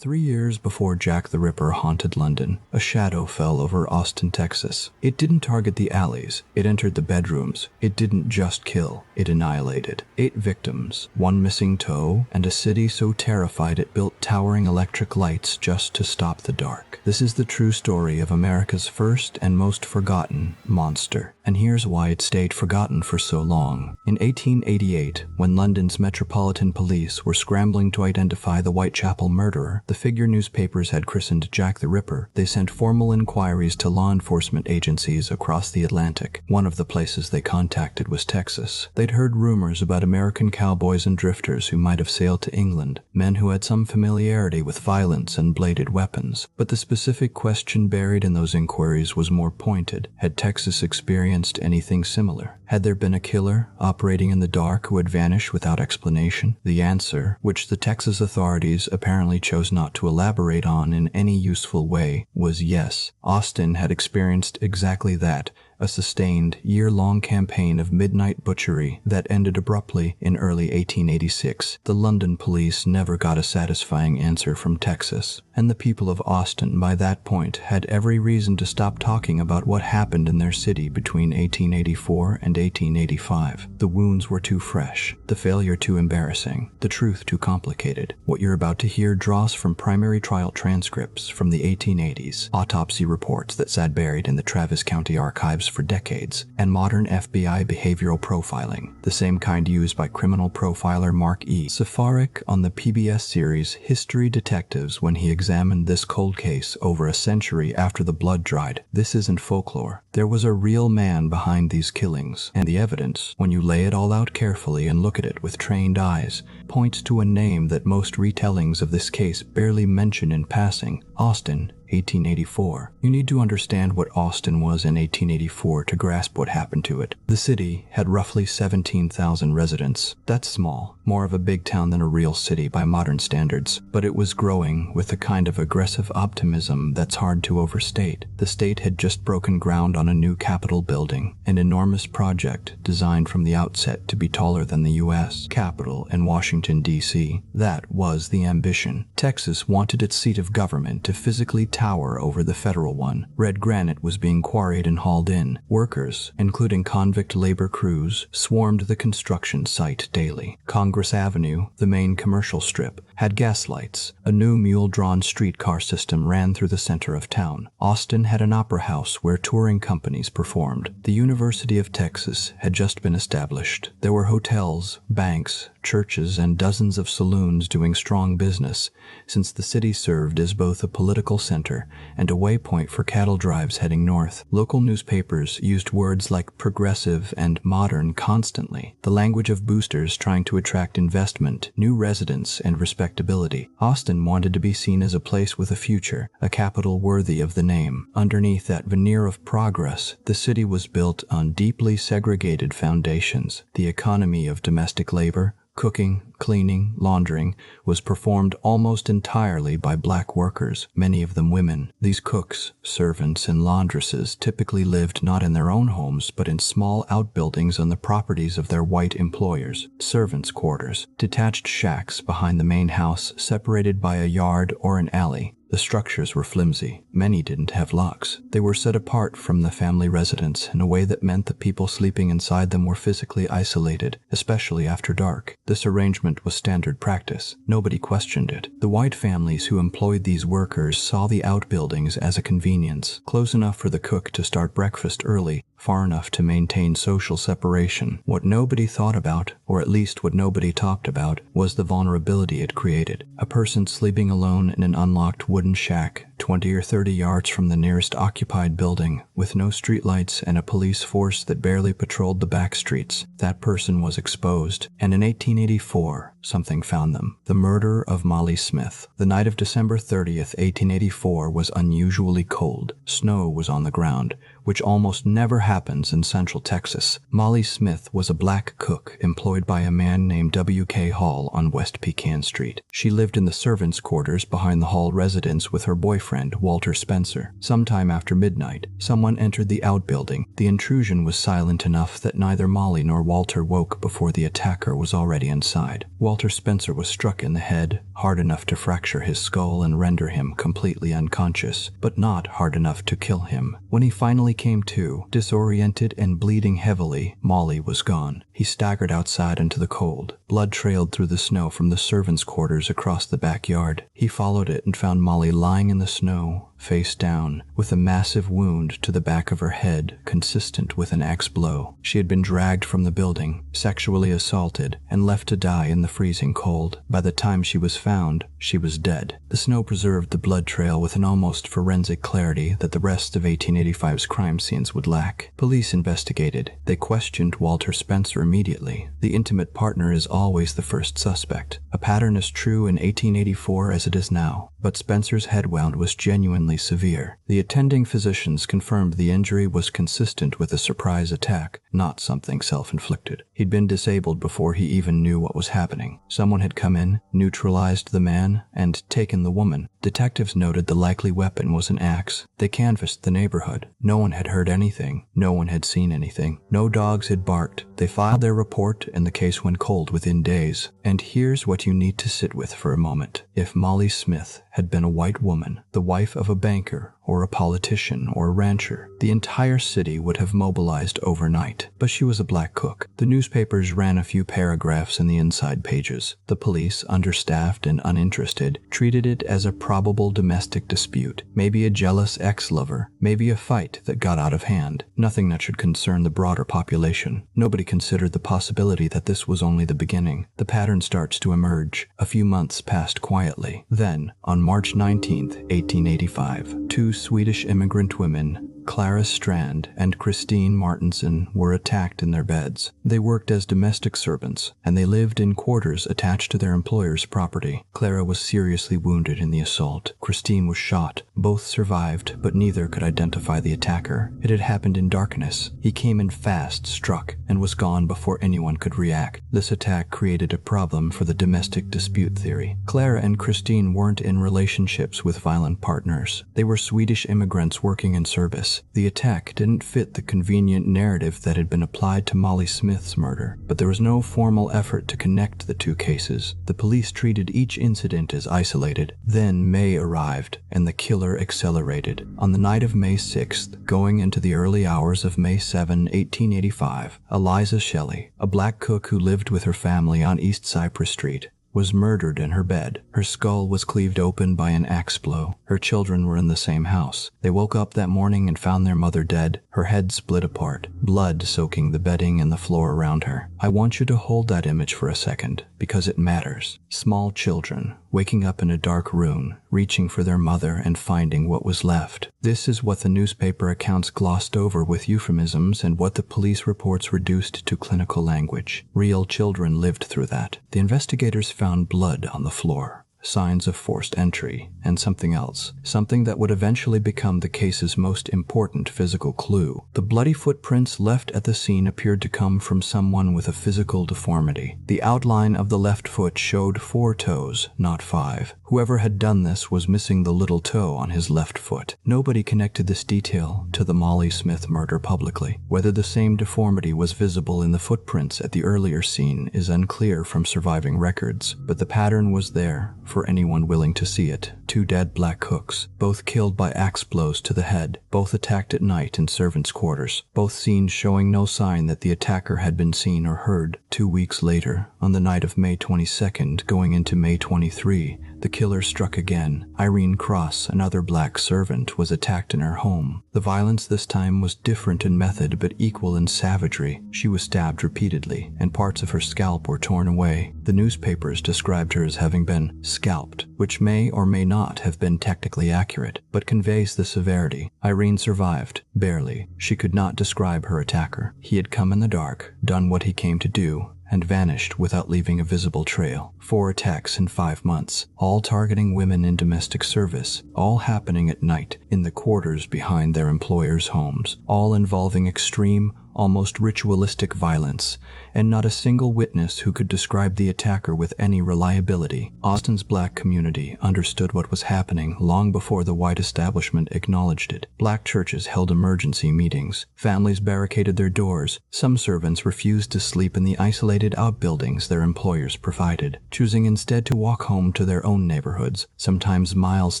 3 years before Jack the Ripper haunted London, a shadow fell over Austin, Texas. It didn't target the alleys, it entered the bedrooms. It didn't just kill, it annihilated. 8 victims, 1 missing toe, and a city so terrified it built towering electric lights just to stop the dark. This is the true story of America's first and most forgotten monster. And here's why it stayed forgotten for so long. In 1888, when London's Metropolitan Police were scrambling to identify the Whitechapel murderer, the figure newspapers had christened Jack the Ripper, they sent formal inquiries to law enforcement agencies across the Atlantic. One of the places they contacted was Texas. They'd heard rumors about American cowboys and drifters who might have sailed to England, men who had some familiarity with violence and bladed weapons. But the specific question buried in those inquiries was more pointed. Had Texas experienced anything similar? Had there been a killer operating in the dark who had vanished without explanation? The answer, which the Texas authorities apparently chose not to elaborate on in any useful way, was yes. Austin had experienced exactly that, a sustained, year-long campaign of midnight butchery that ended abruptly in early 1886. The London police never got a satisfying answer from Texas, and the people of Austin by that point had every reason to stop talking about what happened in their city between 1884 and 1885. The wounds were too fresh, the failure too embarrassing, the truth too complicated. What you're about to hear draws from primary trial transcripts from the 1880s, autopsy reports that sat buried in the Travis County archives for decades, and modern FBI behavioral profiling, the same kind used by criminal profiler Mark E. Safarik on the PBS series History Detectives when he examined this cold case over a century after the blood dried. This isn't folklore. There was a real man behind these killings, and the evidence, when you lay it all out carefully and look at it with trained eyes, points to a name that most retellings of this case barely mention in passing: Austin, 1884. You need to understand what Austin was in 1884 to grasp what happened to it. The city had roughly 17,000 residents. That's small, more of a big town than a real city by modern standards, but it was growing with a kind of aggressive optimism that's hard to overstate. The state had just broken ground on a new Capitol building, an enormous project designed from the outset to be taller than the U.S. Capitol in Washington, D.C. That was the ambition. Texas wanted its seat of government to physically tower over the federal one. Red granite was being quarried and hauled in. Workers, including convict labor crews, swarmed the construction site daily. Congress Avenue, the main commercial strip, had gas lights. A new mule-drawn streetcar system ran through the center of town. Austin had an opera house where touring companies performed. The University of Texas had just been established. There were hotels, banks, churches, and dozens of saloons doing strong business, since the city served as both a political center and a waypoint for cattle drives heading north. Local newspapers used words like progressive and modern constantly, the language of boosters trying to attract investment, new residents, and respectability. Austin wanted to be seen as a place with a future, a capital worthy of the name. Underneath that veneer of progress, the city was built on deeply segregated foundations. The economy of domestic labor, cooking, cleaning, laundering, was performed almost entirely by black workers, many of them women. These cooks, servants, and laundresses typically lived not in their own homes but in small outbuildings on the properties of their white employers, servants' quarters, detached shacks behind the main house separated by a yard or an alley. The structures were flimsy. Many didn't have locks. They were set apart from the family residence in a way that meant the people sleeping inside them were physically isolated, especially after dark. This arrangement was standard practice. Nobody questioned it. The white families who employed these workers saw the outbuildings as a convenience, close enough for the cook to start breakfast early, far enough to maintain social separation. What nobody thought about, or at least what nobody talked about, was the vulnerability it created. A person sleeping alone in an unlocked wooden shack 20 or 30 yards from the nearest occupied building, with no streetlights and a police force that barely patrolled the back streets. That person was exposed, and in 1884, something found them. The murder of Molly Smith. The night of December 30th, 1884 was unusually cold. Snow was on the ground, which almost never happens in Central Texas. Molly Smith was a black cook employed by a man named W.K. Hall on West Pecan Street. She lived in the servants' quarters behind the Hall residence with her boyfriend, Walter Spencer. Sometime after midnight, someone entered the outbuilding. The intrusion was silent enough that neither Molly nor Walter woke before the attacker was already inside. Walter Spencer was struck in the head, hard enough to fracture his skull and render him completely unconscious, but not hard enough to kill him. When he finally came to, disoriented and bleeding heavily, Molly was gone. He staggered outside into the cold. Blood trailed through the snow from the servants' quarters across the backyard. He followed it and found Molly lying in the snow, face down, with a massive wound to the back of her head consistent with an axe blow. She had been dragged from the building, sexually assaulted, and left to die in the freezing cold. By the time she was found, she was dead. The snow preserved the blood trail with an almost forensic clarity that the rest of 1885's crime scenes would lack. Police investigated. They questioned Walter Spencer immediately. The intimate partner is always the first suspect. A pattern as true in 1884 as it is now. But Spencer's head wound was genuinely severe. The attending physicians confirmed the injury was consistent with a surprise attack, not something self-inflicted. He'd been disabled before he even knew what was happening. Someone had come in, neutralized the man, and taken the woman. Detectives noted the likely weapon was an axe. They canvassed the neighborhood. No one had heard anything. No one had seen anything. No dogs had barked. They filed their report, and the case went cold within days. And here's what you need to sit with for a moment. If Molly Smith had been a white woman, the wife of a banker or a politician or a rancher, the entire city would have mobilized overnight. But she was a black cook. The newspapers ran a few paragraphs in the inside pages. The police, understaffed and uninterested, treated it as a probable domestic dispute, maybe a jealous ex-lover, maybe a fight that got out of hand. Nothing that should concern the broader population. Nobody considered the possibility that this was only the beginning. The pattern starts to emerge. A few months passed quietly. Then, on March 19th, 1885, two Swedish immigrant women, Clara Strand and Christine Martinson, were attacked in their beds. They worked as domestic servants, and they lived in quarters attached to their employer's property. Clara was seriously wounded in the assault. Christine was shot. Both survived, but neither could identify the attacker. It had happened in darkness. He came in fast, struck, and was gone before anyone could react. This attack created a problem for the domestic dispute theory. Clara and Christine weren't in relationships with violent partners. They were Swedish immigrants working in service. The attack didn't fit the convenient narrative that had been applied to Molly Smith's murder, but there was no formal effort to connect the two cases. The police treated each incident as isolated. Then May arrived, and the killer accelerated. On the night of May 6th, going into the early hours of May 7, 1885, Eliza Shelley, a black cook who lived with her family on East Cypress Street, was murdered in her bed. Her skull was cleaved open by an axe blow. Her children were in the same house. They woke up that morning and found their mother dead, her head split apart, blood soaking the bedding and the floor around her. I want you to hold that image for a second, because it matters. Small children, waking up in a dark room, reaching for their mother and finding what was left. This is what the newspaper accounts glossed over with euphemisms and what the police reports reduced to clinical language. Real children lived through that. The investigators found blood on the floor, signs of forced entry, and something else, something that would eventually become the case's most important physical clue. The bloody footprints left at the scene appeared to come from someone with a physical deformity. The outline of the left foot showed 4 toes, not 5. Whoever had done this was missing the little toe on his left foot. Nobody connected this detail to the Molly Smith murder publicly. Whether the same deformity was visible in the footprints at the earlier scene is unclear from surviving records, but the pattern was there for anyone willing to see it. 2 dead black cooks, both killed by axe blows to the head, both attacked at night in servants' quarters, both scenes showing no sign that the attacker had been seen or heard. 2 weeks later, on the night of May 22nd going into May 23, the killer struck again. Irene Cross, another black servant, was attacked in her home. The violence this time was different in method but equal in savagery. She was stabbed repeatedly, and parts of her scalp were torn away. The newspapers described her as having been scalped, which may or may not have been technically accurate, but conveys the severity. Irene survived, barely. She could not describe her attacker. He had come in the dark, done what he came to do, and vanished without leaving a visible trail. 4 attacks in 5 months, all targeting women in domestic service, all happening at night in the quarters behind their employers' homes, all involving extreme, almost ritualistic violence, and not a single witness who could describe the attacker with any reliability. Austin's black community understood what was happening long before the white establishment acknowledged it. Black churches held emergency meetings. Families barricaded their doors. Some servants refused to sleep in the isolated outbuildings their employers provided, choosing instead to walk home to their own neighborhoods, sometimes miles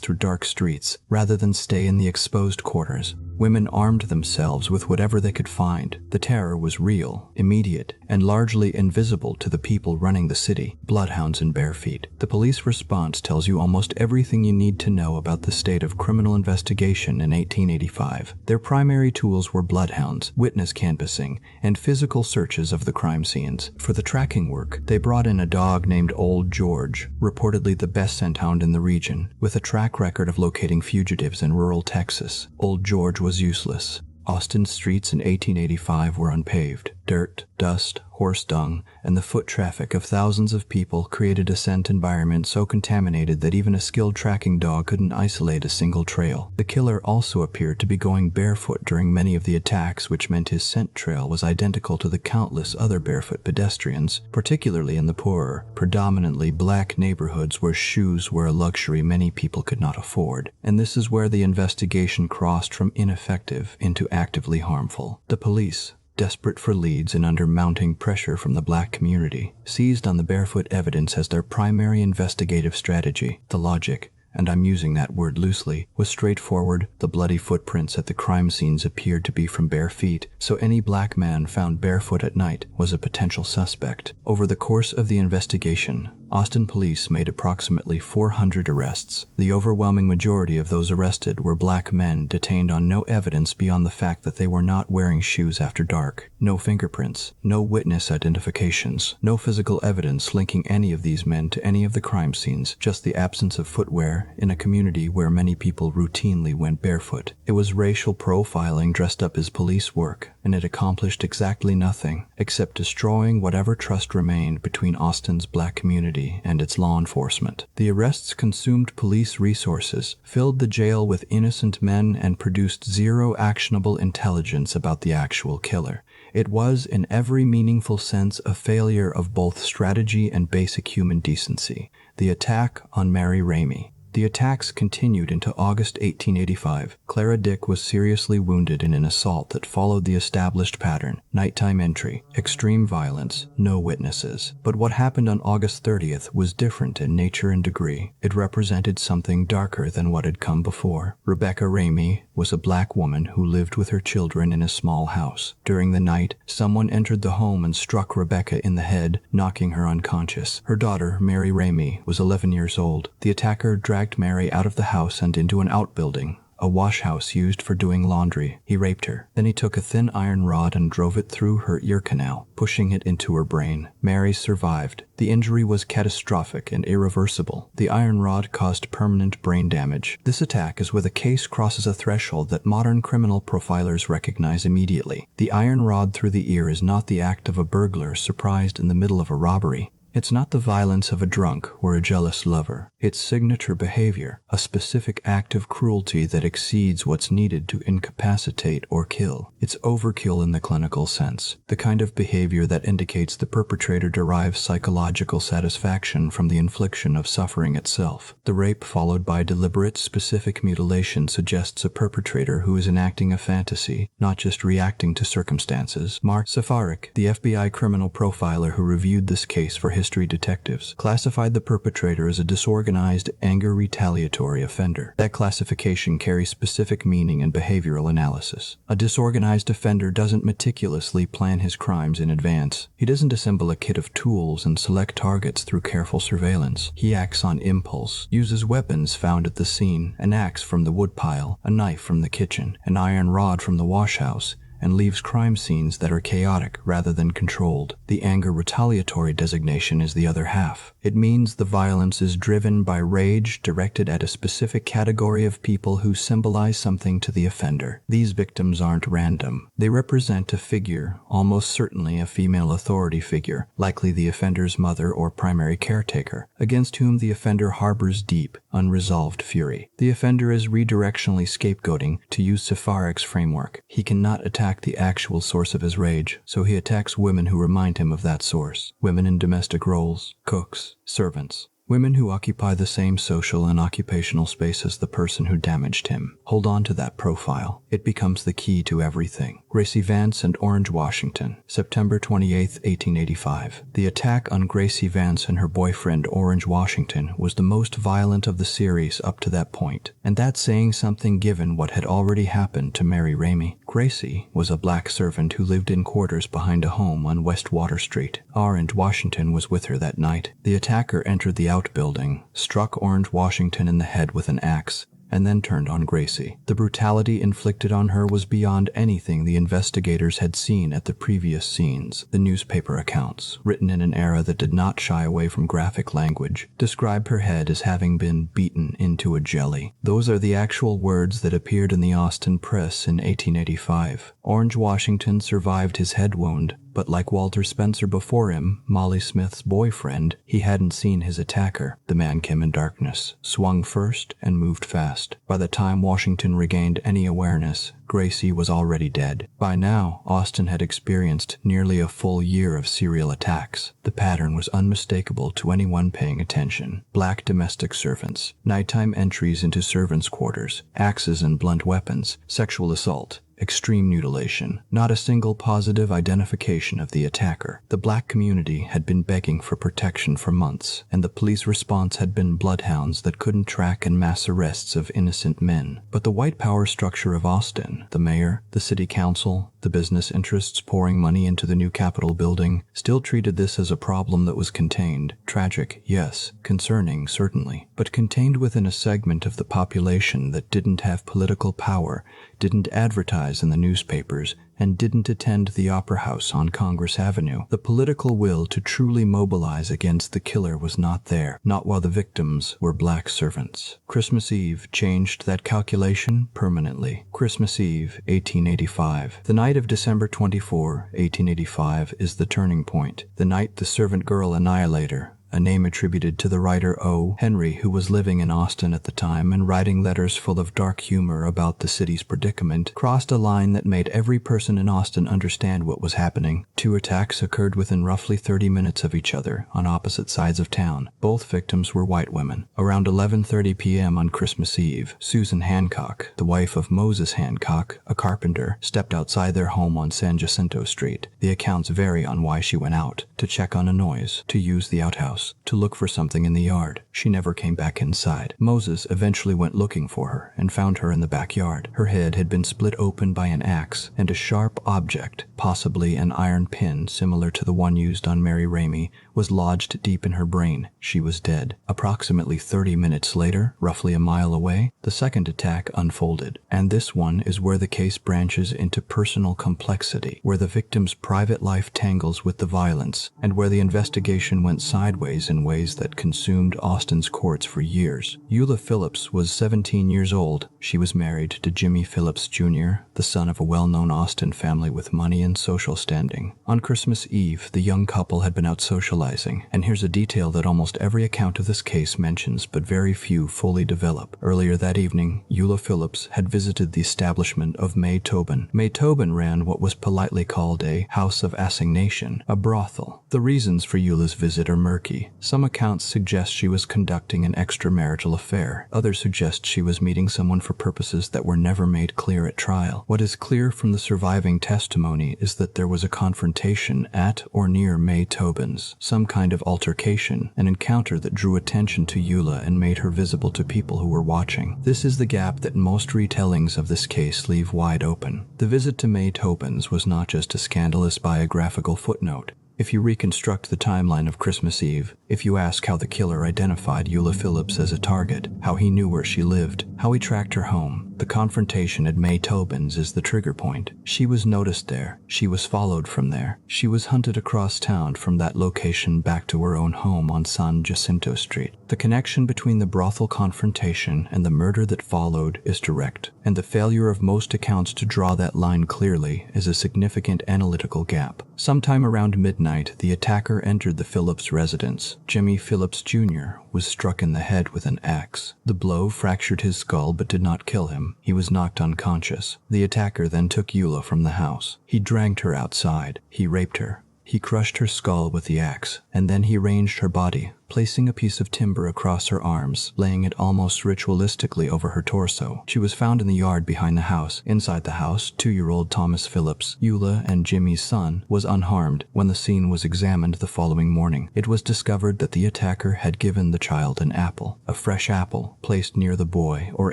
through dark streets, rather than stay in the exposed quarters. Women armed themselves with whatever they could find. The terror was real, immediate, and largely invisible to the people running the city, bloodhounds and bare feet. The police response tells you almost everything you need to know about the state of criminal investigation in 1885. Their primary tools were bloodhounds, witness canvassing, and physical searches of the crime scenes. For the tracking work, they brought in a dog named Old George, reportedly the best scent hound in the region, with a track record of locating fugitives in rural Texas. Old George was useless. Austin's streets in 1885 were unpaved. Dirt, dust, horse dung, and the foot traffic of thousands of people created a scent environment so contaminated that even a skilled tracking dog couldn't isolate a single trail. The killer also appeared to be going barefoot during many of the attacks, which meant his scent trail was identical to the countless other barefoot pedestrians, particularly in the poorer, predominantly black neighborhoods where shoes were a luxury many people could not afford. And this is where the investigation crossed from ineffective into actively harmful. The police, desperate for leads and under mounting pressure from the black community, seized on the barefoot evidence as their primary investigative strategy. The logic, and I'm using that word loosely, was straightforward. The bloody footprints at the crime scenes appeared to be from bare feet, so any black man found barefoot at night was a potential suspect. Over the course of the investigation, Austin police made approximately 400 arrests. The overwhelming majority of those arrested were black men detained on no evidence beyond the fact that they were not wearing shoes after dark. No fingerprints, no witness identifications, no physical evidence linking any of these men to any of the crime scenes, just the absence of footwear in a community where many people routinely went barefoot. It was racial profiling dressed up as police work, and it accomplished exactly nothing except destroying whatever trust remained between Austin's black community and its law enforcement. The arrests consumed police resources, filled the jail with innocent men, and produced zero actionable intelligence about the actual killer. It was, in every meaningful sense, a failure of both strategy and basic human decency. The attack on Mary Ramey. The attacks continued into August 1885. Clara Dick was seriously wounded in an assault that followed the established pattern: nighttime entry, extreme violence, no witnesses. But what happened on August 30th was different in nature and degree. It represented something darker than what had come before. Rebecca Ramey was a black woman who lived with her children in a small house. During the night, someone entered the home and struck Rebecca in the head, knocking her unconscious. Her daughter, Mary Ramey, was 11 years old. The attacker dragged Mary out of the house and into an outbuilding, a wash house used for doing laundry. He raped her. Then he took a thin iron rod and drove it through her ear canal, pushing it into her brain. Mary survived. The injury was catastrophic and irreversible. The iron rod caused permanent brain damage. This attack is where the case crosses a threshold that modern criminal profilers recognize immediately. The iron rod through the ear is not the act of a burglar surprised in the middle of a robbery. It's not the violence of a drunk or a jealous lover. It's signature behavior, a specific act of cruelty that exceeds what's needed to incapacitate or kill. It's overkill in the clinical sense, the kind of behavior that indicates the perpetrator derives psychological satisfaction from the infliction of suffering itself. The rape followed by deliberate, specific mutilation suggests a perpetrator who is enacting a fantasy, not just reacting to circumstances. Mark Safarik, the FBI criminal profiler who reviewed this case for history detectives, classified the perpetrator as a disorganized, anger retaliatory offender. That classification carries specific meaning in behavioral analysis. A disorganized offender doesn't meticulously plan his crimes in advance. He doesn't assemble a kit of tools and select targets through careful surveillance. He acts on impulse, uses weapons found at the scene, an axe from the woodpile, a knife from the kitchen, an iron rod from the wash house, and leaves crime scenes that are chaotic rather than controlled. The anger retaliatory designation is the other half. It means the violence is driven by rage directed at a specific category of people who symbolize something to the offender. These victims aren't random. They represent a figure, almost certainly a female authority figure, likely the offender's mother or primary caretaker, against whom the offender harbors deep, unresolved fury. The offender is redirectionally scapegoating, to use Safaric's framework. He cannot attack the actual source of his rage, so he attacks women who remind him of that source. Women in domestic roles, cooks, servants. Women who occupy the same social and occupational space as the person who damaged him. Hold on to that profile. It becomes the key to everything. Gracie Vance and Orange, Washington, September 28, 1885. The attack on Gracie Vance and her boyfriend Orange, Washington was the most violent of the series up to that point, and that's saying something given what had already happened to Mary Ramey. Gracie was a black servant who lived in quarters behind a home on West Water Street. Orange, Washington was with her that night. The attacker entered the outbuilding, struck Orange, Washington in the head with an axe, and then turned on Gracie. The brutality inflicted on her was beyond anything the investigators had seen at the previous scenes. The newspaper accounts, written in an era that did not shy away from graphic language, describe her head as having been beaten into a jelly. Those are the actual words that appeared in the Austin Press in 1885. Orange, Washington survived his head wound, but like Walter Spencer before him, Molly Smith's boyfriend, he hadn't seen his attacker. The man came in darkness, swung first, and moved fast. By the time Washington regained any awareness, Gracie was already dead. By now, Austin had experienced nearly a full year of serial attacks. The pattern was unmistakable to anyone paying attention. Black domestic servants, nighttime entries into servants' quarters, axes and blunt weapons, sexual assault, extreme mutilation. Not a single positive identification of the attacker. The black community had been begging for protection for months, and the police response had been bloodhounds that couldn't track and mass arrests of innocent men. But the white power structure of Austin, the mayor, the city council, the business interests pouring money into the new Capitol building, still treated this as a problem that was contained. Tragic, yes. Concerning, certainly. But contained within a segment of the population that didn't have political power, didn't advertise in the newspapers, and didn't attend the Opera House on Congress Avenue. The political will to truly mobilize against the killer was not there, not while the victims were black servants. Christmas Eve changed that calculation permanently. Christmas Eve, 1885. The night of December 24, 1885 is the turning point. The night the servant girl annihilator, a name attributed to the writer O. Henry, who was living in Austin at the time and writing letters full of dark humor about the city's predicament, crossed a line that made every person in Austin understand what was happening. Two attacks occurred within roughly 30 minutes of each other on opposite sides of town. Both victims were white women. Around 11:30 p.m. on Christmas Eve, Susan Hancock, the wife of Moses Hancock, a carpenter, stepped outside their home on San Jacinto Street. The accounts vary on why she went out: to check on a noise, to use the outhouse, to look for something in the yard. She never came back inside. Moses eventually went looking for her and found her in the backyard. Her head had been split open by an axe, and a sharp object, possibly an iron pin similar to the one used on Mary Ramey, was lodged deep in her brain. She was dead. Approximately 30 minutes later, roughly a mile away, the second attack unfolded. And this one is where the case branches into personal complexity, where the victim's private life tangles with the violence, and where the investigation went sideways in ways that consumed Austin's courts for years. Eula Phillips was 17 years old. She was married to Jimmy Phillips Jr., the son of a well-known Austin family with money and social standing. On Christmas Eve, the young couple had been out socializing, and here's a detail that almost every account of this case mentions, but very few fully develop. Earlier that evening, Eula Phillips had visited the establishment of May Tobin. May Tobin ran what was politely called a house of assignation, a brothel. The reasons for Eula's visit are murky. Some accounts suggest she was conducting an extramarital affair. Others suggest she was meeting someone for purposes that were never made clear at trial. What is clear from the surviving testimony is that there was a confrontation at or near May Tobin's, some kind of altercation, an encounter that drew attention to Eula and made her visible to people who were watching. This is the gap that most retellings of this case leave wide open. The visit to May Tobin's was not just a scandalous biographical footnote. If you reconstruct the timeline of Christmas Eve, if you ask how the killer identified Eula Phillips as a target, how he knew where she lived, how he tracked her home, the confrontation at May Tobin's is the trigger point. She was noticed there. She was followed from there. She was hunted across town from that location back to her own home on San Jacinto Street. The connection between the brothel confrontation and the murder that followed is direct, and the failure of most accounts to draw that line clearly is a significant analytical gap. Sometime around midnight, the attacker entered the Phillips residence. Jimmy Phillips Jr. was struck in the head with an axe. The blow fractured his skull but did not kill him. He was knocked unconscious. The attacker then took Eula from the house. He dragged her outside. He raped her. He crushed her skull with the axe, and then he ranged her body, placing a piece of timber across her arms, laying it almost ritualistically over her torso. She was found in the yard behind the house. Inside the house, 2-year-old Thomas Phillips, Eula and Jimmy's son, was unharmed. When the scene was examined the following morning, it was discovered that the attacker had given the child an apple, a fresh apple, placed near the boy or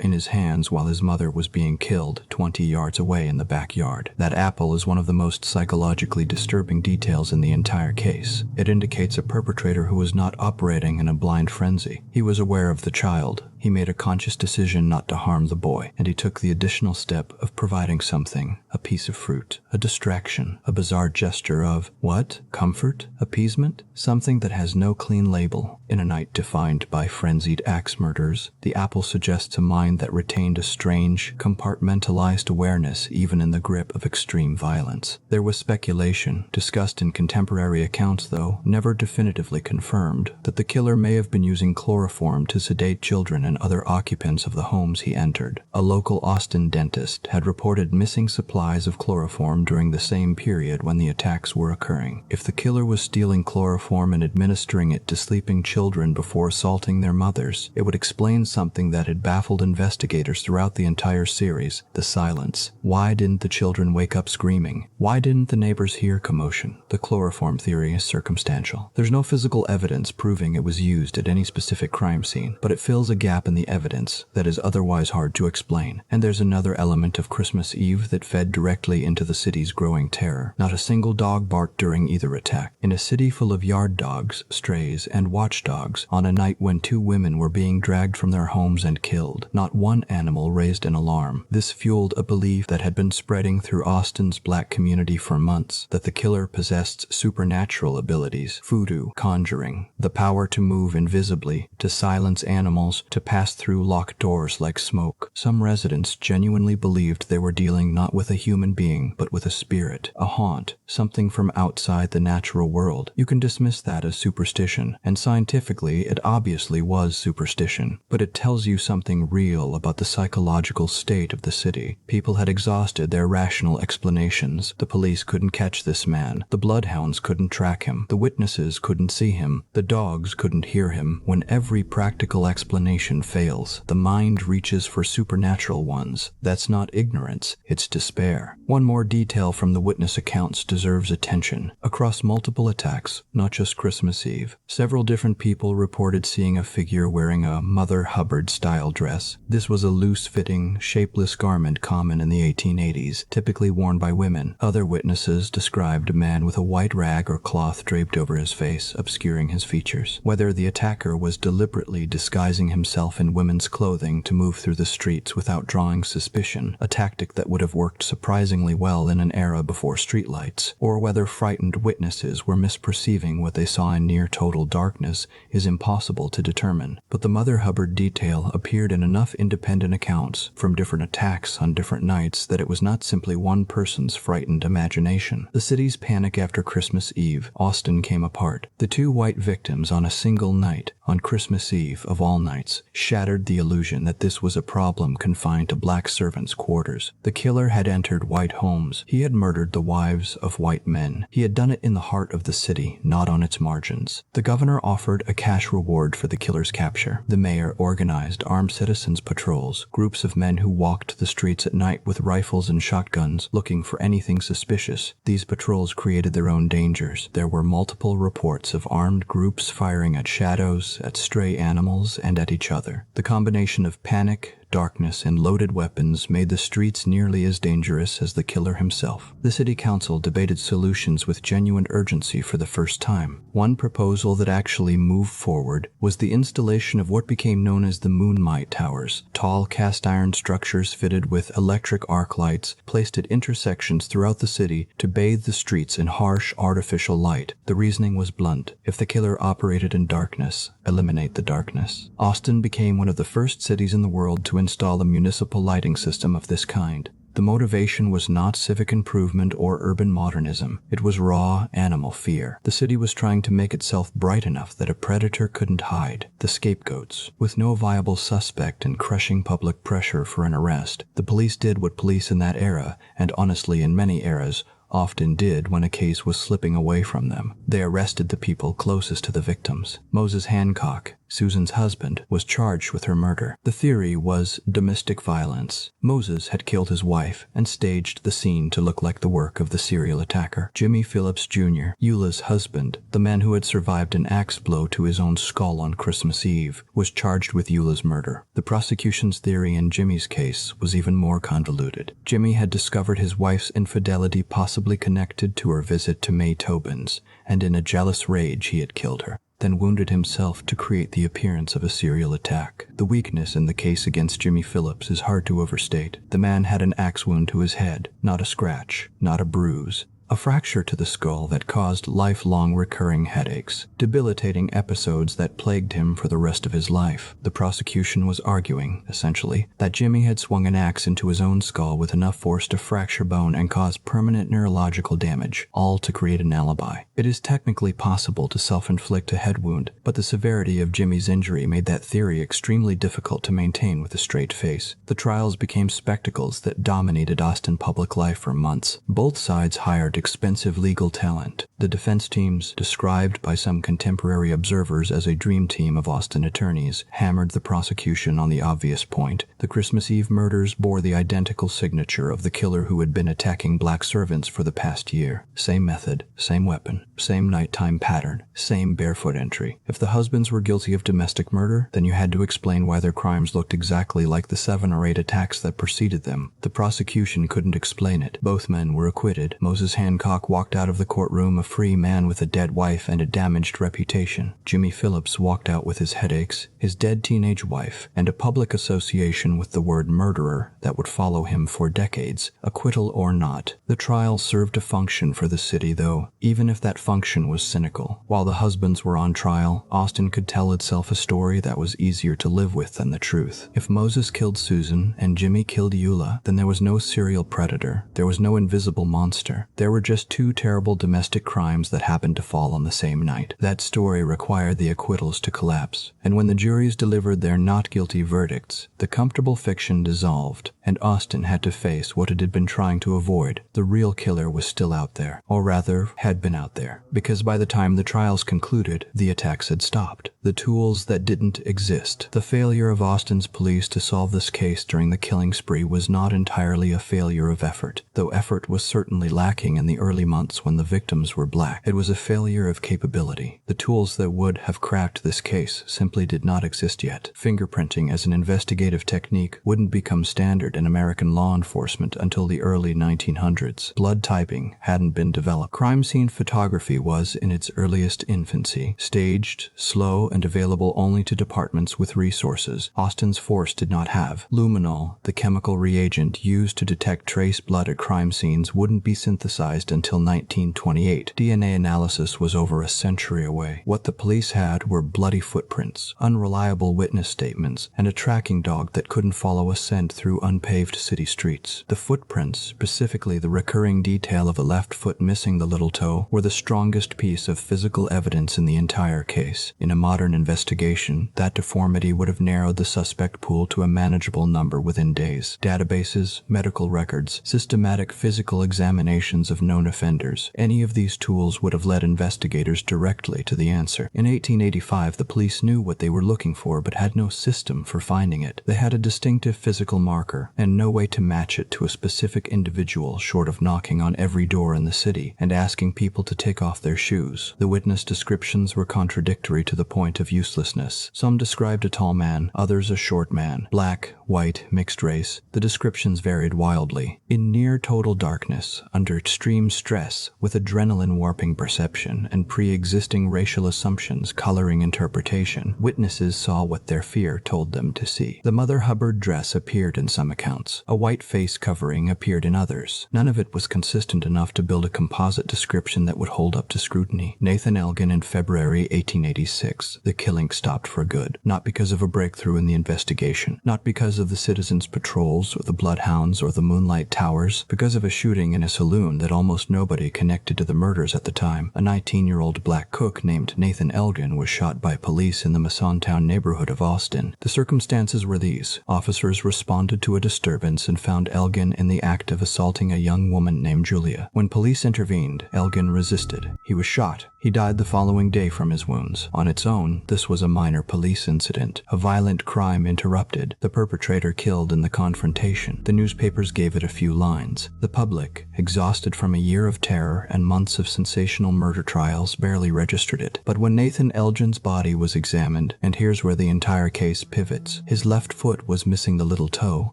in his hands while his mother was being killed 20 yards away in the backyard. That apple is one of the most psychologically disturbing details in the entire case. It indicates a perpetrator who was not operating in a blind frenzy. He was aware of the child. He made a conscious decision not to harm the boy, and he took the additional step of providing something, a piece of fruit, a distraction, a bizarre gesture of, what? Comfort? Appeasement? Something that has no clean label. In a night defined by frenzied axe murders, the apple suggests a mind that retained a strange, compartmentalized awareness even in the grip of extreme violence. There was speculation, discussed in contemporary accounts though, never definitively confirmed, that the killer may have been using chloroform to sedate children and other occupants of the homes he entered. A local Austin dentist had reported missing supplies of chloroform during the same period when the attacks were occurring. If the killer was stealing chloroform and administering it to sleeping children before assaulting their mothers, it would explain something that had baffled investigators throughout the entire series: the silence. Why didn't the children wake up screaming? Why didn't the neighbors hear commotion? The chloroform theory is circumstantial. There's no physical evidence proving it was used at any specific crime scene, but it fills a gap in the evidence that is otherwise hard to explain. And there's another element of Christmas Eve that fed directly into the city's growing terror. Not a single dog barked during either attack. In a city full of yard dogs, strays, and watchdogs, on a night when 2 women were being dragged from their homes and killed, not one animal raised an alarm. This fueled a belief that had been spreading through Austin's black community for months, that the killer possessed supernatural abilities, voodoo, conjuring, the power to move invisibly, to silence animals, to pass through locked doors like smoke. Some residents genuinely believed they were dealing not with a human being, but with a spirit, a haunt, something from outside the natural world. You can dismiss that as superstition, and scientifically it obviously was superstition, but it tells you something real about the psychological state of the city. People had exhausted their rational explanations. The police couldn't catch this man. The bloodhounds couldn't track him. The witnesses couldn't see him. The dogs couldn't hear him. When every practical explanation fails, the mind reaches for supernatural ones. That's not ignorance, it's despair. One more detail from the witness accounts deserves attention. Across multiple attacks, not just Christmas Eve, several different people reported seeing a figure wearing a Mother Hubbard-style dress. This was a loose-fitting, shapeless garment common in the 1880s, typically worn by women. Other witnesses described a man with a white rag or cloth draped over his face, obscuring his features. Whether the attacker was deliberately disguising himself in women's clothing to move through the streets without drawing suspicion, a tactic that would have worked surprisingly well in an era before streetlights, or whether frightened witnesses were misperceiving what they saw in near total darkness, is impossible to determine. But the Mother Hubbard detail appeared in enough independent accounts from different attacks on different nights that it was not simply one person's frightened imagination. The city's panic after Christmas Eve, Austin came apart. The 2 white victims on a single night, on Christmas Eve of all nights, shattered the illusion that this was a problem confined to black servants' quarters. The killer had entered white homes. He had murdered the wives of white men. He had done it in the heart of the city, not on its margins. The governor offered a cash reward for the killer's capture. The mayor organized armed citizens' patrols, groups of men who walked the streets at night with rifles and shotguns, looking for anything suspicious. These patrols created their own dangers. There were multiple reports of armed groups firing at shadows, at stray animals, and at each other. The combination of panic, darkness, and loaded weapons made the streets nearly as dangerous as the killer himself. The city council debated solutions with genuine urgency for the first time. One proposal that actually moved forward was the installation of what became known as the Moonlight Towers, tall cast-iron structures fitted with electric arc lights placed at intersections throughout the city to bathe the streets in harsh, artificial light. The reasoning was blunt. If the killer operated in darkness, eliminate the darkness. Austin became one of the first cities in the world to install a municipal lighting system of this kind. The motivation was not civic improvement or urban modernism. It was raw animal fear. The city was trying to make itself bright enough that a predator couldn't hide. The scapegoats. With no viable suspect and crushing public pressure for an arrest, the police did what police in that era, and honestly in many eras, often did when a case was slipping away from them. They arrested the people closest to the victims. Moses Hancock, Susan's husband, was charged with her murder. The theory was domestic violence. Moses had killed his wife and staged the scene to look like the work of the serial attacker. Jimmy Phillips Jr., Eula's husband, the man who had survived an axe blow to his own skull on Christmas Eve, was charged with Eula's murder. The prosecution's theory in Jimmy's case was even more convoluted. Jimmy had discovered his wife's infidelity possibly connected to her visit to May Tobin's, and in a jealous rage he had killed her, then wounded himself to create the appearance of a serial attack. The weakness in the case against Jimmy Phillips is hard to overstate. The man had an axe wound to his head, not a scratch, not a bruise. A fracture to the skull that caused lifelong recurring headaches, debilitating episodes that plagued him for the rest of his life. The prosecution was arguing, essentially, that Jimmy had swung an axe into his own skull with enough force to fracture bone and cause permanent neurological damage, all to create an alibi. It is technically possible to self-inflict a head wound, but the severity of Jimmy's injury made that theory extremely difficult to maintain with a straight face. The trials became spectacles that dominated Austin public life for months. Both sides hired expensive legal talent. The defense teams, described by some contemporary observers as a dream team of Austin attorneys, hammered the prosecution on the obvious point. The Christmas Eve murders bore the identical signature of the killer who had been attacking black servants for the past year. Same method, same weapon, same nighttime pattern, same barefoot entry. If the husbands were guilty of domestic murder, then you had to explain why their crimes looked exactly like the 7 or 8 attacks that preceded them. The prosecution couldn't explain it. Both men were acquitted. Moses Hancock walked out of the courtroom a free man with a dead wife and a damaged reputation. Jimmy Phillips walked out with his headaches, his dead teenage wife, and a public association with the word murderer that would follow him for decades. Acquittal or not, the trial served a function for the city, though, even if that function was cynical. While the husbands were on trial, Austin could tell itself a story that was easier to live with than the truth. If Moses killed Susan and Jimmy killed Eula, then there was no serial predator. There was no invisible monster. There were just 2 terrible domestic crimes that happened to fall on the same night. That story required the acquittals to collapse, and when the juries delivered their not guilty verdicts, the comfortable fiction dissolved, and Austin had to face what it had been trying to avoid. The real killer was still out there, or rather, had been out there, because by the time the trials concluded, the attacks had stopped. The tools that didn't exist. The failure of Austin's police to solve this case during the killing spree was not entirely a failure of effort, though effort was certainly lacking in the early months when the victims were black. It was a failure of capability. The tools that would have cracked this case simply did not exist yet. Fingerprinting as an investigative technique wouldn't become standard in American law enforcement until the early 1900s. Blood typing hadn't been developed. Crime scene photography was in its earliest infancy, staged, slow, and available only to departments with resources Austin's force did not have. Luminol, the chemical reagent used to detect trace blood at crime scenes, wouldn't be synthesized until 1928. DNA analysis was over a century away. What the police had were bloody footprints, unreliable witness statements, and a tracking dog that couldn't follow a scent through unpaved city streets. The footprints, specifically the recurring detail of a left foot missing the little toe, were the strongest piece of physical evidence in the entire case. In a modern investigation, that deformity would have narrowed the suspect pool to a manageable number within days. Databases, medical records, systematic physical examinations of known offenders. Any of these tools would have led investigators directly to the answer. In 1885, the police knew what they were looking for but had no system for finding it. They had a distinctive physical marker and no way to match it to a specific individual short of knocking on every door in the city and asking people to take off their shoes. The witness descriptions were contradictory to the point of uselessness. Some described a tall man, others a short man, black, white, mixed race. The descriptions varied wildly. In near total darkness, under extreme stress, with adrenaline warping perception and pre-existing racial assumptions coloring interpretation, witnesses saw what their fear told them to see. The Mother Hubbard dress appeared in some accounts. A white face covering appeared in others. None of it was consistent enough to build a composite description that would hold up to scrutiny. Nathan Elgin in February 1886. The killing stopped for good. Not because of a breakthrough in the investigation. Not because of the citizens' patrols or the bloodhounds or the Moonlight Towers. Because of a shooting in a saloon that almost nobody connected to the murders at the time. A 19-year-old black cook named Nathan Elgin was shot by police in the Masontown neighborhood of Austin. The circumstances were these. Officers responded to a disturbance and found Elgin in the act of assaulting a young woman named Julia. When police intervened, Elgin resisted. He was shot. He died the following day from his wounds. On its own, this was a minor police incident. A violent crime interrupted. The perpetrator killed in the confrontation. The newspapers gave it a few lines. The public, exhausted from a year of terror and months of sensational murder trials, barely registered it. But when Nathan Elgin's body was examined, and here's where the entire case pivots, his left foot was missing the little toe,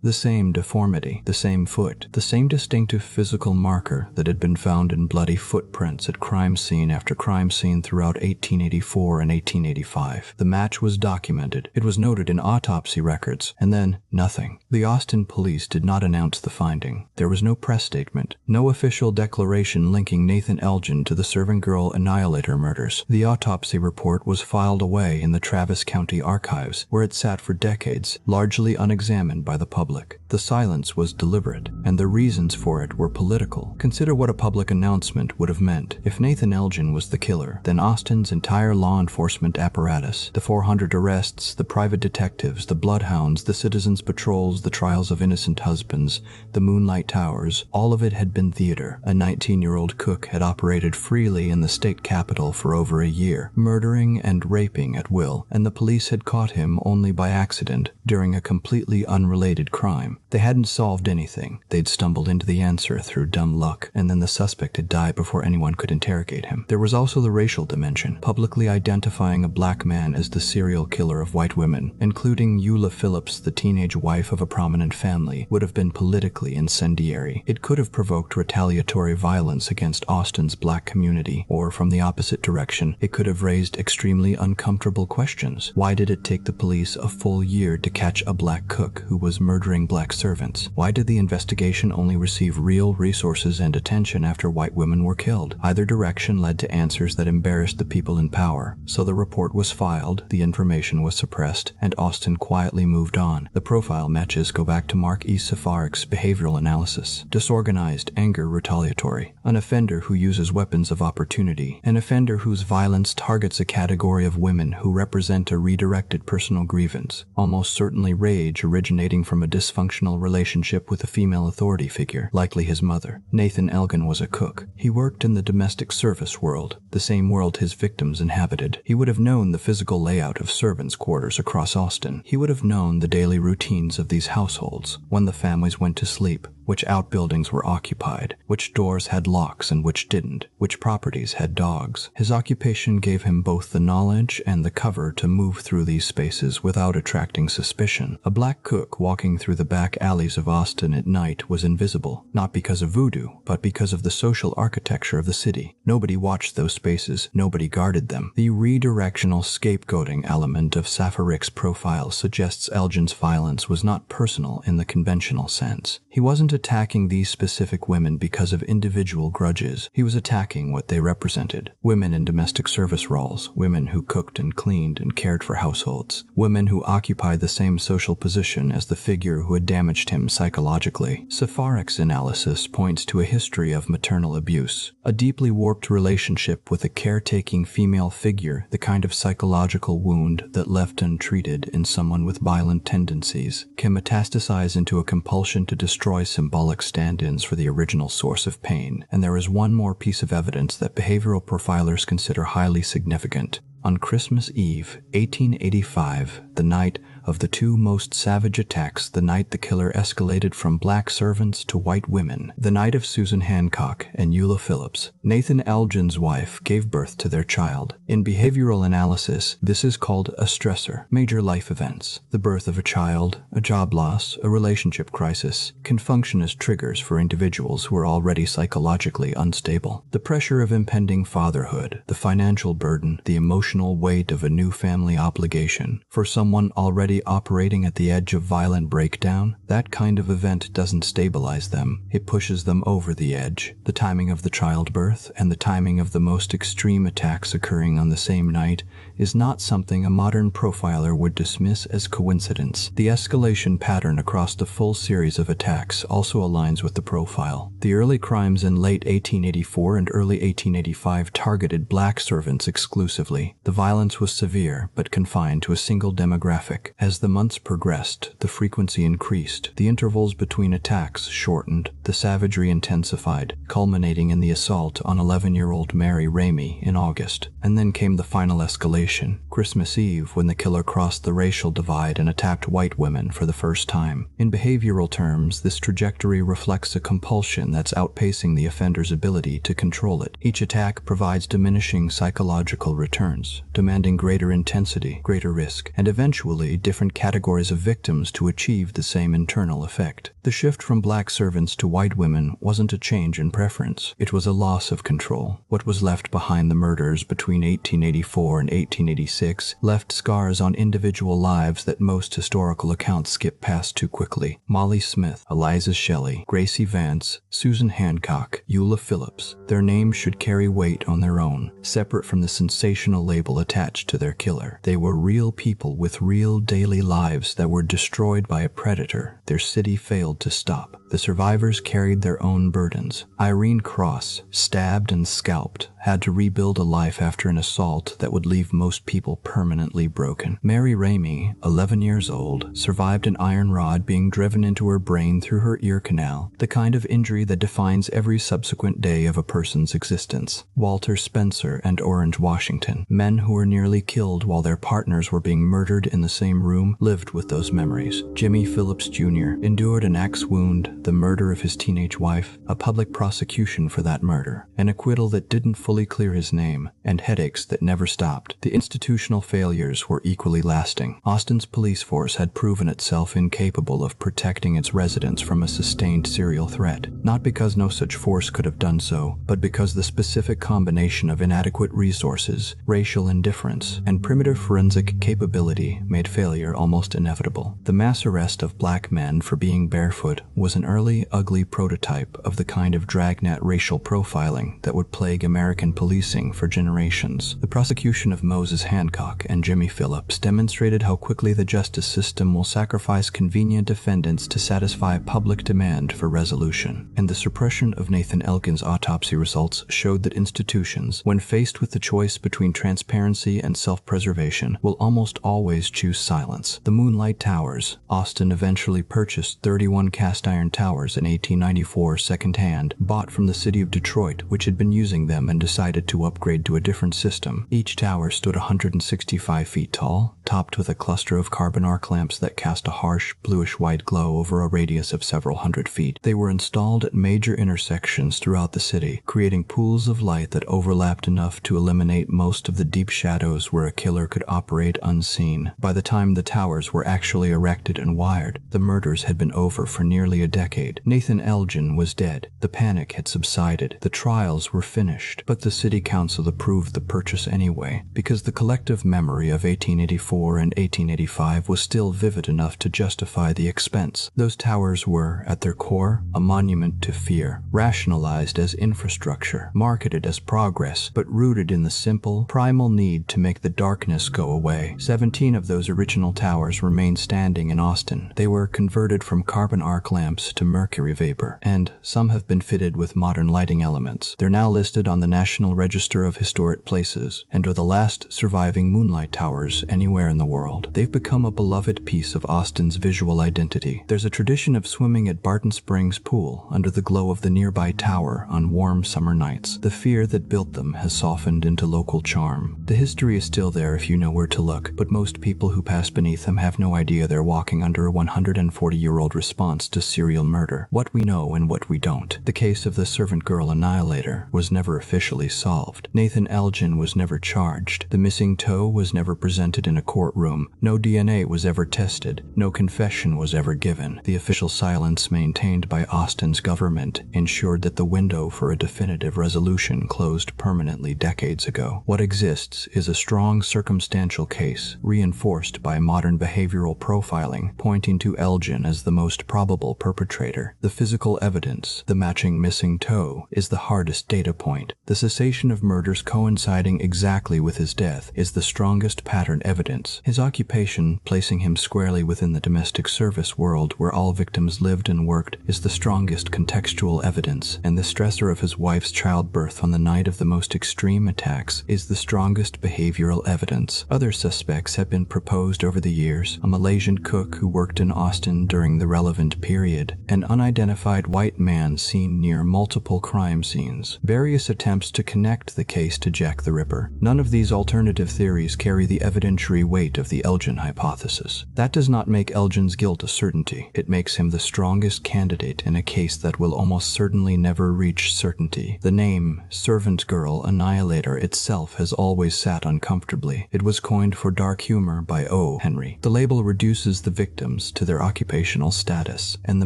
the same deformity, the same foot, the same distinctive physical marker that had been found in bloody footprints at crime scene after crime scene throughout 1884 and 1885. The match was documented. It was noted in autopsy records, and then nothing. The Austin police did not announce the finding. There was no press statement, no official declaration linking Nathan Elgin to the Serving Girl Annihilator murders. The autopsy report was filed away in the Travis County archives, where it sat for decades, largely unexamined by the public. The silence was deliberate, and the reasons for it were political. Consider what a public announcement would have meant. If Nathan Elgin was the killer, then Austin's entire law enforcement apparatus, the 400 arrests, the private detectives, the bloodhounds, the citizens' patrols, the trials of innocent husbands, the Moonlight Towers, all of it had been theater. A 19-year-old cook had operated freely in the state capitol for over a year, murdering and raping at will, and the police had caught him only by accident during a completely unrelated crime. They hadn't solved anything. They'd stumbled into the answer through dumb luck, and then the suspect had died before anyone could interrogate him. There was also the racial dimension, publicly identifying a black man as the serial killer of white women, including Eula Phillips, the teenage wife of a prominent family, would have been politically incendiary. It could have provoked retaliatory violence against Austin's black community, or from the opposite direction, it could have raised extremely uncomfortable questions. Why did it take the police a full year to catch a black cook who was murdering black servants? Why did the investigation only receive real resources and attention after white women were killed? Either direction led to answers that embarrassed the people in power. So the report was filed, the information was suppressed, and Austin quietly moved on. The profile matches go back to Mark E. Safaric's behavioral analysis. Disorganized, anger, retaliatory. An offender who uses weapons of opportunity. An offender whose violence targets a category of women who represent a redirected personal grievance. Almost certainly rage originating from a dysfunctional relationship with a female authority figure, likely his mother. Nathan Elgin was a cook. He worked in the domestic service world, the same world his victims inhabited. He would have known the physical layout of servants' quarters across Austin. He would have known the daily routines of these households, when the families went to sleep, which outbuildings were occupied, which doors had locks and which didn't, which properties had dogs. His occupation gave him both the knowledge and the cover to move through these spaces without attracting suspicion. A black cook walking through the back alleys of Austin at night was invisible, not because of voodoo, but because of the social architecture of the city. Nobody watched those spaces, nobody guarded them. The redirectional scapegoating element of Safaric's profile suggests Elgin's violence was not personal in the conventional sense. He wasn't attacking these specific women because of individual grudges. He was attacking what they represented. Women in domestic service roles, women who cooked and cleaned and cared for households, women who occupied the same social position as the figure who had damaged him psychologically. Safaric's analysis points to a history of maternal abuse, a deeply warped relationship with a caretaking female figure, the kind of psychological wound that left untreated in someone with violent tendencies can metastasize into a compulsion to destroy symbolic stand-ins for the original source of pain. And there is one more piece of evidence that behavioral profilers consider highly significant. On Christmas Eve, 1885, the night of the two most savage attacks the night the killer escalated from black servants to white women, the night of Susan Hancock and Eula Phillips. Nathan Elgin's wife gave birth to their child. In behavioral analysis, this is called a stressor. Major life events, the birth of a child, a job loss, a relationship crisis, can function as triggers for individuals who are already psychologically unstable. The pressure of impending fatherhood, the financial burden, the emotional weight of a new family obligation. For someone already operating at the edge of violent breakdown, that kind of event doesn't stabilize them. It pushes them over the edge. The timing of the childbirth and the timing of the most extreme attacks occurring on the same night is not something a modern profiler would dismiss as coincidence. The escalation pattern across the full series of attacks also aligns with the profile. The early crimes in late 1884 and early 1885 targeted black servants exclusively. The violence was severe but confined to a single demographic. As the months progressed, the frequency increased. The intervals between attacks shortened. The savagery intensified, culminating in the assault on 11-year-old Mary Ramey in August. And then came the final escalation, Christmas Eve, when the killer crossed the racial divide and attacked white women for the first time. In behavioral terms, this trajectory reflects a compulsion that's outpacing the offender's ability to control it. Each attack provides diminishing psychological returns, demanding greater intensity, greater risk, and eventually different categories of victims to achieve the same internal effect. The shift from black servants to white women wasn't a change in preference. It was a loss of control. What was left behind the murders between 1884 and 1886 left scars on individual lives that most historical accounts skip past too quickly. Molly Smith, Eliza Shelley, Gracie Vance, Susan Hancock, Eula Phillips. Their names should carry weight on their own, separate from the sensational label attached to their killer. They were real people with real daily lives that were destroyed by a predator their city failed to stop. The survivors carried their own burdens. Irene Cross, stabbed and scalped, had to rebuild a life after an assault that would leave most people permanently broken. Mary Ramey, 11 years old, survived an iron rod being driven into her brain through her ear canal, the kind of injury that defines every subsequent day of a person's existence. Walter Spencer and Orange Washington, men who were nearly killed while their partners were being murdered in the same room, lived with those memories. Jimmy Phillips Jr. endured an axe wound, the murder of his teenage wife, a public prosecution for that murder, an acquittal that didn't fully clear his name, and headaches that never stopped. The institutional failures were equally lasting. Austin's police force had proven itself incapable of protecting its residents from a sustained serial threat, not because no such force could have done so, but because the specific combination of inadequate resources, racial indifference, and primitive forensic capability made failure almost inevitable. The mass arrest of black men for being barefoot was an early, ugly prototype of the kind of dragnet racial profiling that would plague American policing for generations. The prosecution of Moses Hancock and Jimmy Phillips demonstrated how quickly the justice system will sacrifice convenient defendants to satisfy public demand for resolution. And the suppression of Nathan Elgin's autopsy results showed that institutions, when faced with the choice between transparency and self-preservation, will almost always choose silence. The Moonlight Towers. Austin eventually purchased 31 cast-iron towers in 1894 second-hand, bought from the city of Detroit, which had been using them and decided to upgrade to a different system. Each tower stood 165 feet tall, topped with a cluster of carbon arc lamps that cast a harsh, bluish-white glow over a radius of several hundred feet. They were installed at major intersections throughout the city, creating pools of light that overlapped enough to eliminate most of the deep shadows where a killer could operate unseen. By the time the towers were actually erected and wired, the murders had been over for nearly a decade. Nathan Elgin was dead. The panic had subsided. The trials were finished, but the city council approved the purchase anyway, because the collective memory of 1884 and 1885 was still vivid enough to justify the expense. Those towers were, at their core, a monument to fear, rationalized as infrastructure, marketed as progress, but rooted in the simple, primal need to make the darkness go away. 17 of those original towers remain standing in Austin. They were converted from carbon arc lamps to mercury vapor, and some have been fitted with modern lighting elements. They're now listed on the National Register of Historic Places and are the last surviving moonlight towers anywhere in the world. They've become a beloved piece of Austin's visual identity. There's a tradition of swimming at Barton Springs Pool under the glow of the nearby tower on warm summer nights. The fear that built them has softened into local charm. The history is still there if you know where to look, but most people who pass beneath them have no idea they're walking under a 140-year-old response to serial murder. What we know and what we don't. The case of the servant girl annihilator was never officially solved. Nathan Elgin was never charged. The missing toe was never presented in a courtroom. No DNA was ever tested. No confession was ever given. The official silence maintained by Austin's government ensured that the window for a definitive resolution closed permanently decades ago. What exists is a strong circumstantial case, reinforced by modern behavioral profiling, pointing to Elgin as the most probable perpetrator. The physical evidence, the matching missing toe, is the hardest data point. The cessation of murders coinciding exactly with his death is the strongest pattern evidence. His occupation, placing him squarely within the domestic service world where all victims lived and worked, is the strongest contextual evidence, and the stressor of his wife's childbirth on the night of the most extreme attacks is the strongest behavioral evidence. Other suspects have been proposed over the years: a Malaysian cook who worked in Austin during the relevant period, an unidentified white man seen near multiple crime scenes, various attempts to connect the case to Jack the Ripper. None of these alternative theories carry the evidentiary weight of the Elgin hypothesis. That does not make Elgin's guilt a certainty. It makes him the strongest candidate in a case that will almost certainly never reach certainty. The name servant girl annihilator itself has always sat uncomfortably. It was coined for dark humor by O. Henry. The label reduces the victims to their occupational status and the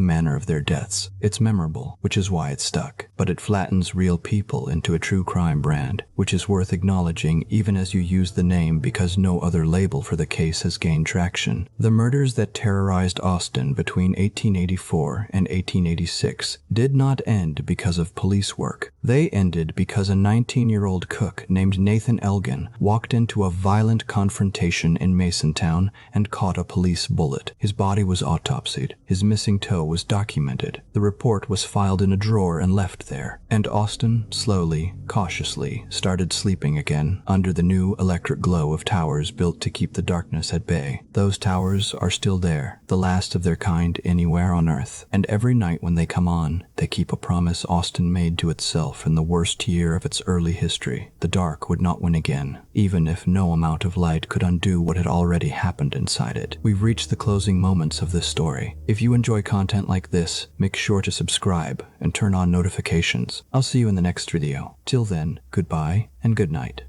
manner of their deaths. It's memorable, which is why it stuck, but it flattens real people into a true crime brand, which is worth acknowledging even as you use the name because no other label for the case has gained traction. The murders that terrorized Austin between 1884 and 1886 did not end because of police work. They ended because a 19-year-old cook named Nathan Elgin walked into a violent confrontation in Masontown and caught a police bullet. His body was autopsied. His missing toe was documented. The report was filed in a drawer and left there. And Austin, slowly, cautiously, started sleeping again under the new electric glow of towers built to keep the darkness at bay. Those towers are still there, the last of their kind anywhere on Earth. And every night when they come on, they keep a promise Austin made to itself in the worst year of its early history. The dark would not win again, even if no amount of light could undo what had already happened inside it. We've reached the closing moments of this story. If you enjoy content like this, make sure to subscribe and turn on notifications. I'll see you in the next video. Till then, goodbye and good night.